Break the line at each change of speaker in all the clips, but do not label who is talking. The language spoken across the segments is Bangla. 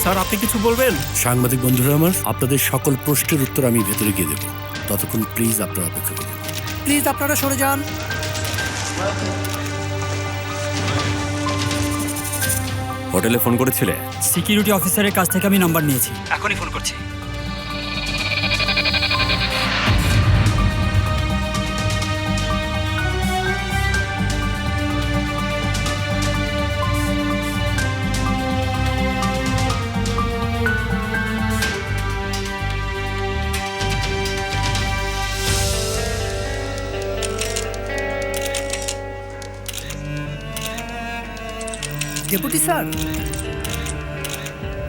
স্যার আপনি কিছু বলবেন?
সাংবাদিক বন্ধুরা আমার, আপনাদের সকল প্রশ্নের উত্তর আমি ভেতরে গিয়ে দেব। ততক্ষণ প্লিজ আপনারা অপেক্ষা করুন।
প্লিজ আপনারা সরে যান।
হোটেলে ফোন করেছিলে?
সিকিউরিটি অফিসারের কাছ থেকে আমি নাম্বার নিয়েছি, এখনই ফোন করছি।
ডেপুটি স্যার,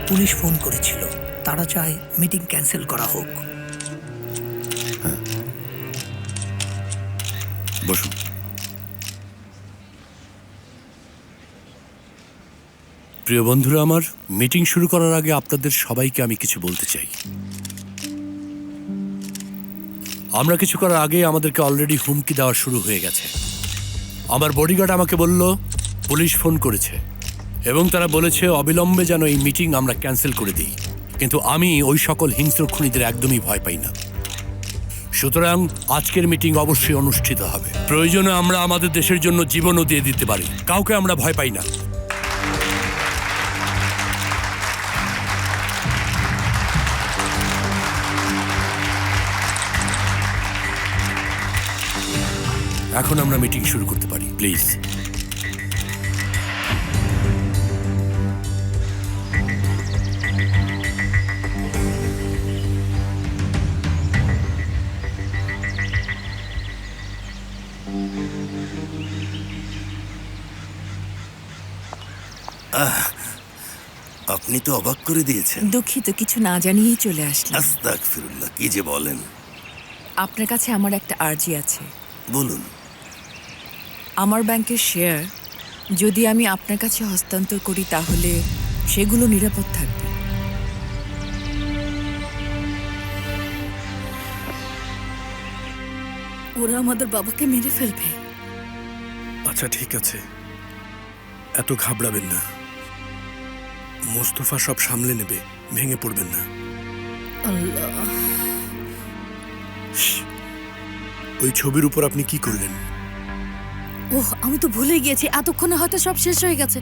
পুলিশ ফোন করেছিল, তারা চায় মিটিং ক্যান্সেল করা হোক।
বসুন। প্রিয় বন্ধুরা আমার, মিটিং শুরু করার আগে আপনাদের সবাইকে আমি কিছু বলতে চাই। আমরা কিছু করার আগে আমাদেরকে অলরেডি হুমকি দেওয়া শুরু হয়ে গেছে। আমার বডিগার্ড আমাকে বলল পুলিশ ফোন করেছে এবং তারা বলেছে অবিলম্বে যেন এই মিটিং আমরা ক্যান্সেল করে দিই। কিন্তু আমি ওই সকল হিংস্র খুনিদের একদমই ভয় পাই না। সুতরাং আজকের মিটিং অবশ্যই অনুষ্ঠিত হবে। প্রয়োজনে আমরা আমাদের দেশের জন্য জীবনও দিয়ে দিতে পারি। কাউকে আমরা ভয় পাই না। এখন আমরা মিটিং শুরু করতে পারি, প্লিজ।
আপনি তো অবাক করে দিয়েছেন।
দুঃখিত, কিছু না জানিয়েই চলে আসলাম।
আস্তাগফিরুল্লাহ, কি যে বলেন।
আপনার কাছে আমার একটা আর্জি আছে।
বলুন।
আমার ব্যাংকের শেয়ার যদি আমি আপনার কাছে হস্তান্তর করি তাহলে সেগুলো নিরাপদ থাকবে।
ওরা আমাদের বাবাকে মেরে ফেলবে।
আচ্ছা ঠিক আছে, এত ঘাবড়াবেন না। মোস্তফা সব সামলে নেবে, ভেঙে পড়বেন না।
আল্লাহ,
ওই ছবির উপর আপনি কি করলেন?
ওহ আমি তো ভুলে গিয়েছি, এতক্ষণে হয়তো সব শেষ হয়ে গেছে।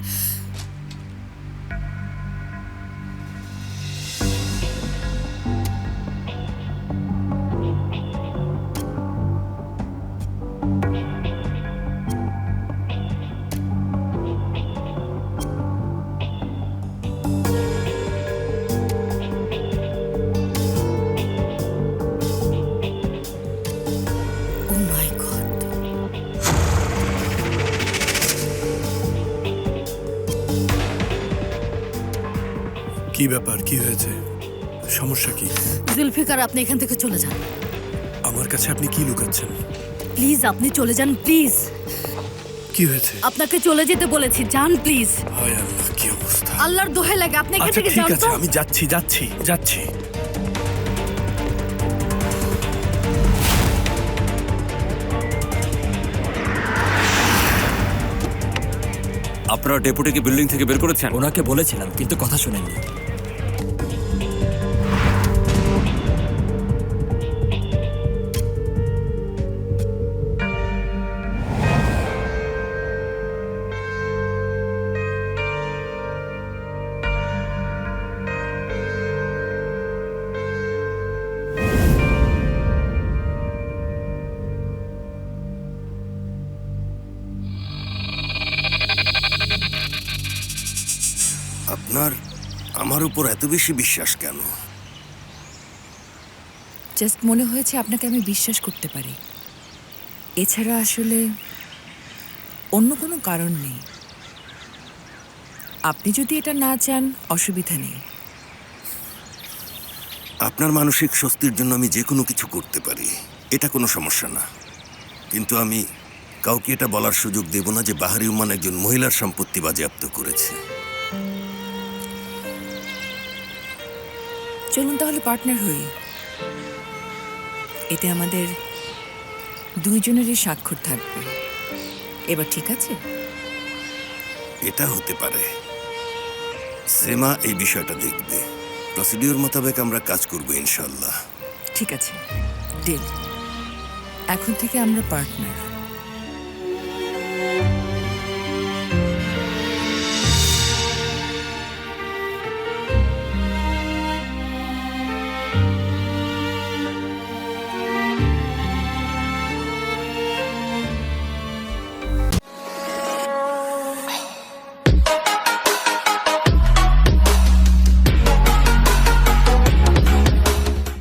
Oh my God!
কি ব্যাপার, কি হয়েছে, সমস্যা কি?
জুলফিকার, আপনি এখান থেকে চলে যান।
আমার কাছে আপনি কি লুকাচ্ছেন?
প্লিজ আপনি চলে যান, প্লিজ।
কি হয়েছে?
আপনাকে চলে যেতে বলেছি, যান প্লিজ।
হায় আল্লাহ, কি অবস্থা!
আল্লাহর দোহাই লাগে আপনি এখান
আচ্ছা
থেকে
ঠিক
যান
আছে,
তো।
আমি যাচ্ছি যাচ্ছি যাচ্ছি।
আপনারা ডেপুটিকে বিল্ডিং থেকে বের করেছেন?
ওনাকে বলেছিলাম কিন্তু কথা শুনেননি।
আপনার আমার উপর এত বেশি বিশ্বাস কেন?
জাস্ট মনে হয়েছে আপনাকে আমি বিশ্বাস করতে পারি। এছাড়া আসলে অন্য কোনো কারণ নেই। আপনি যদি এটা না চান অসুবিধা নেই।
আপনার মানসিক স্বস্তির জন্য আমি যে কোনো কিছু করতে পারি, এটা কোনো সমস্যা না। কিন্তু আমি কাউকে এটা বলার সুযোগ দেব না যে বাহারি উমান একজন মহিলার সম্পত্তি বাজেয়াপ্ত করেছে।
চলুন তাহলে পার্টনার হই। এতে আমাদের দুইজনেরই স্বাক্ষর থাকবে। এবার ঠিক আছে?
এটা হতে পারে। সেমা এই বিষয়টা দেখবে। প্রসিডিওর মোতাবেক আমরা কাজ করব ইনশাল্লাহ।
ঠিক আছে, ডিল। এখন থেকে আমরা পার্টনার।